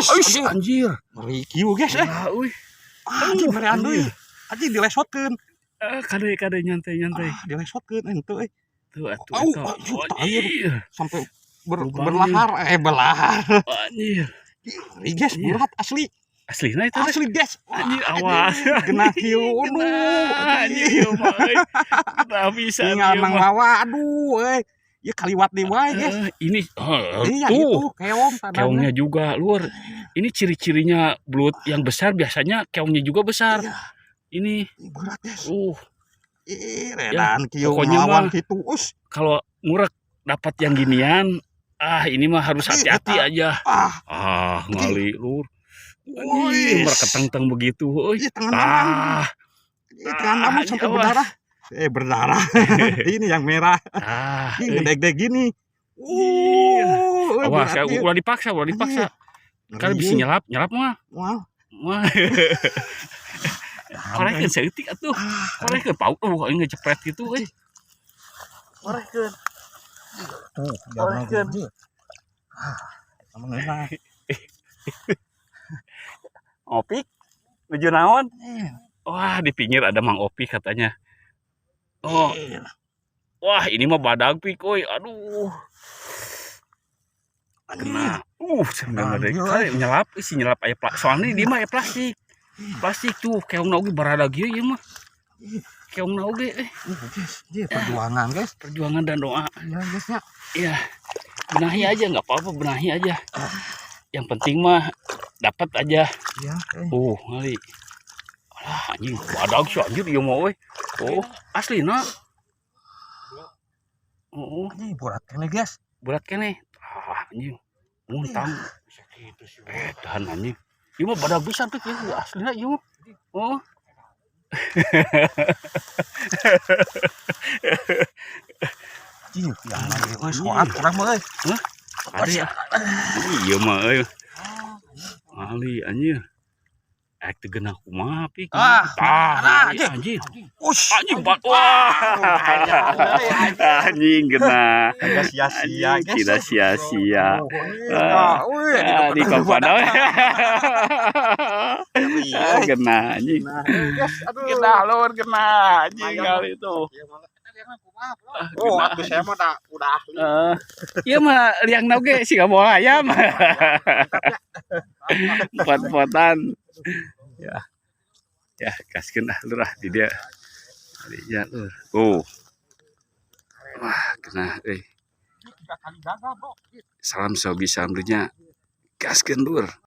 Ush, anjir. Ngeri kieu guys Anjing merean deui. Anjing dilesotkeun. Kade nyantai. Dilesotkeun henteu euy. Tuh atuh. Anjir sampai berlahar belahar. Anjir. Ngeri guys, berat asli. Aslina itu Asli guys. anjir awas. Kena kieu. Anjir mah euy. Teu bisa Tinggal Mang Wawa aduh euy. Ya kaliwat deui wae guys. Ini Iya tuh. itu keong tadana. Keongnya juga lur. Ini ciri-cirinya belut yang besar biasanya keongnya juga besar. Iya. Ini Berat guys. Ya, Redan kieu pokoknya ngelawan mah kitu. kalau ngurek dapat yang ginian, ini mah harus hati-hati aja. Ngali lur. Anjir, mereketeng-teng begitu euy. Iya tangan kamu sampai berdarah. Berdarah. Ini yang merah. Ini gede-gede gini. Awas, ulah dipaksa. Kan bisa nyelap mah. Wow. Wah. Korekeun saeutik atuh. Korekeun pauk ini ngecepret gitu euy. Korekeun. Tuh, jangan gede. Kamu enak. Opik nuju naon? Wah, di pinggir ada Mang Opik katanya. Wah, ini mah badag pik euy. Aduh. Kena. Senang ada nyelap, isi nyelap aya plastik. Soalnya dia mah aya plastik. Plastik tuh keongna oge barada kieu ieu mah. Keongna oge Dia perjuangan, guys. Perjuangan dan doa. Iya, guys ya. Iya. Benahi aja enggak apa-apa, benahi aja. Yang penting mah dapat aja. Iya, ngali. Alah, anjing, badag sih anjir ieu mah euy. Aslina. Ini berat kene, guys. Berat kene. Anjing. Muntang. Sakitu sih. Tahan anjing. Ieu mah badag pisan tuh kieu aslina ieu mah. Anjing, yang lagi euy soat urang mah euy. Ada. Ieu mah euy. Ngali anjir. Teu geunah kumaha pik. Anjing. Anjing wah. Anjing geunah. Tidak sia-sia, guys. Tidak sia-sia. Di kapan we. Geunah anjing. Geunah lur geunah anjing kali itu. Atuh saya mah udah ahli. Ieu mah liangna oge siga bawa ayam. Pot-potan. Ya kaskeun lur di dia. Adinya lur. Wah, kena euy. Salam sobi samrunya. Kaskeun lur.